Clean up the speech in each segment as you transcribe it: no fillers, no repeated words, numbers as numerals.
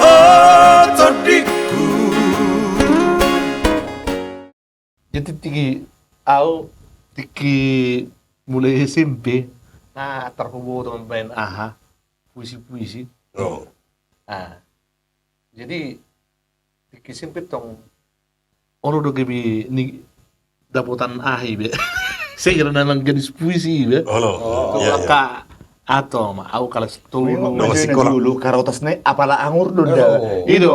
otodiku. Jadi tiki mulai SMP terhubung dengan band AHA, puisi-puisi. Oh. Jadi tiki SMP tong ono do gebi ni daputan AHI be. Saya kira nang gadis puisi be. Iya. Kak atau aku kelas 10 Masih sekolah. dulu karotasnya apalah anggur dunda. Itu.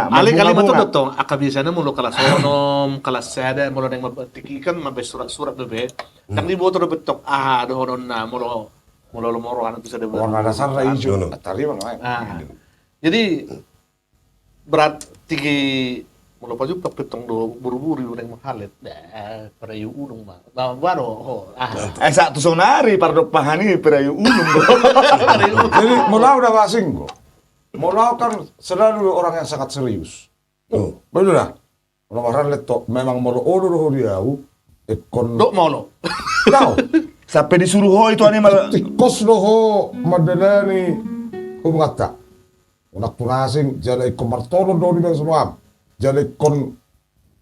Ali kali bunga-bunga. matu dotong aka biasanya mulu kelas onom, kelas sada mulu nang mabtiki kan mabe surat-surat do be. Kan di boto do betok do honon na mulu moro anu bisa de. Warna dasar hijau. Jono. Tari mana? Jadi berat tinggi mulu paju petong do buru-buru nang mahalet. Pada yu udung mah. Nah, baru. Satu sonari pardok pahani perayu ulung. Jadi Molau udah asing kok. Molau kan selalu orang yang sangat serius. Betul lah. Orang-orang letok memang Molau odoh dia ekon. Dok mau lo. Tahu. Sampai disuruh ho itu ane malah. Tikos loho madelani umata. Unak tunasing jala ikon martolo do di semua. Jala ikon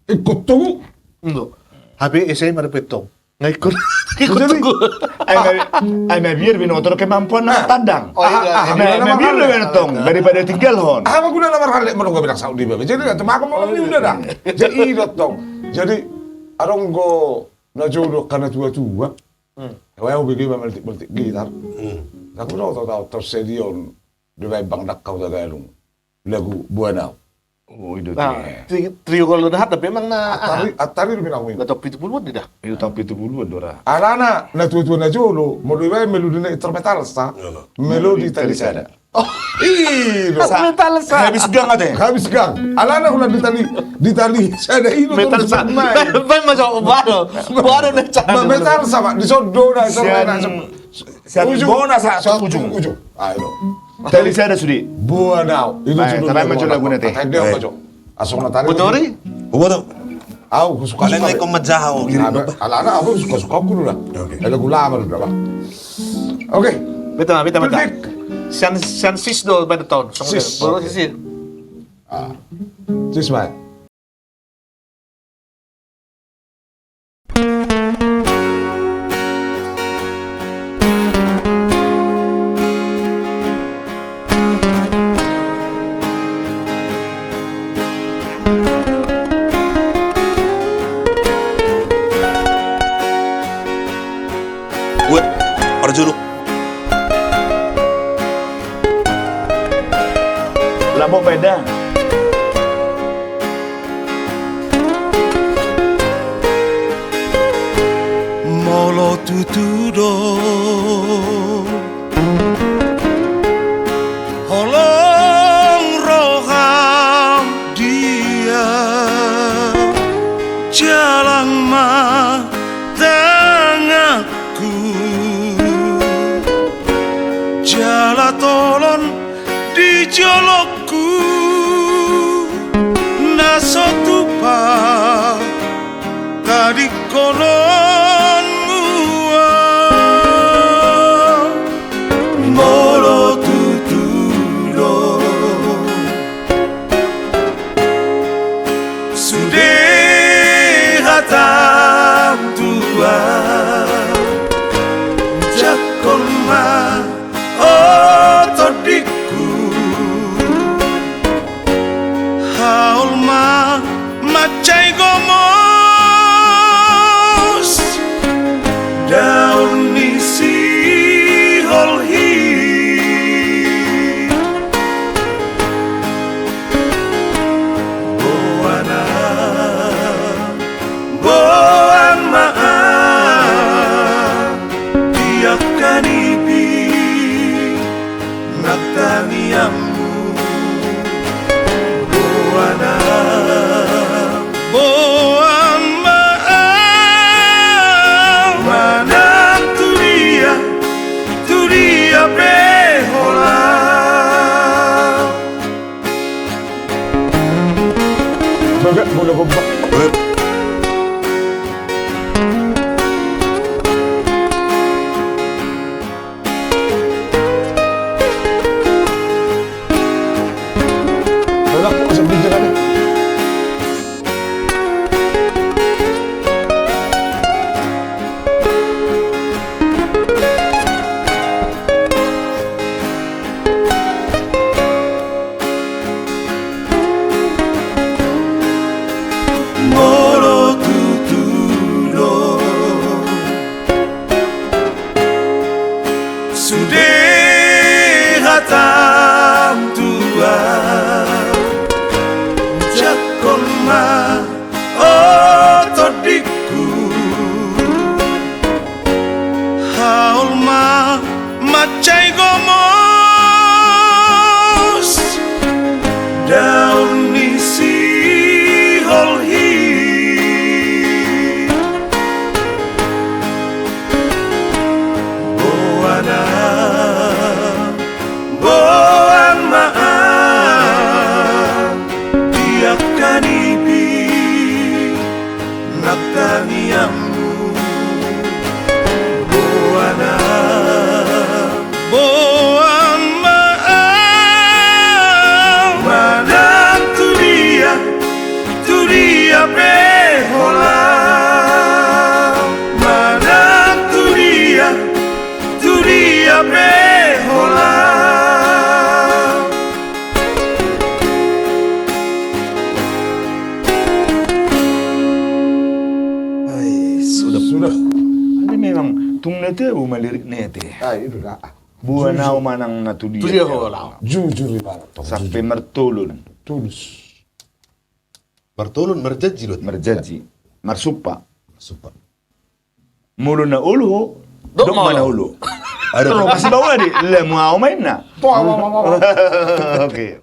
ikut tunggu. Ndo. Habe saya mari petong. Ngikut. Jadi, ay biar binotor kemampuan tandang. Oh, iya. Ay biar lo benotong daripada tinggal hon. Apa guna lamar halik mau bilang Saudi babe. Jadi kan cuma aku mau ini udah dah. Jadi dotong. Jadi arong go na jodoh karena tua-tua. Wah, begini meltik gitar. Aku tahu tersedion di bang dakau dagalung. Lagu Buana. Oh, itu Nah, trio kalau udah tapi emang Atari lu bilang nggak tahu itu puluh dah. Itu tapi itu bulu dora. Alana na tua-tua na jodoh. Mau dibawa melodi na instrumental sta. Melodi tadi sada. Oh, Ih, Metal sa. habis gang ada. habis gang. Alana ulah ditali sada ini. Metal sa. Baik masuk baru dah cara. Metal sama di sodo na Sian bona sa ujung. Ayo. Tali saya ada sudi. Buana. Itu Baik, tapi macam lagu nanti. Dia macam. Asong na tali. Betul. Ubo. Aku suka. Kalian may kumadyahaw. Alana aku suka aku dulu lah. Lagu lama dulu lah. Oke. Betul. Perfect. Sian sis do pada tahun. Sis. Baru sis. Sis man. Buat Parjuluk. Lamo beda. Molo tutudo. Holong roham dia. Jalang matangku. Jala tolon di jolokku. Nasotupa tadi konon mua molo tutudo sudah hatam tua jakon ma otodiku haul ma macai gomos daun isi holhi boana boan maan tiap kanibi naktaniamu boana boan maan mana tu dia behola Baga boleh gobak. nete malirik nete. Itu dah. Buah nau manang na tu Tu dia. dia holau. Jujur ibarat. Sampai mertulun, Tulus. Bartolon merjanji loh. merjanji, marsupa. Sumpah. Mulu na ulu, Dok dok mau. mana ulu. Ada Terus kasih bawa di, le mau main na. Tuh, Oke.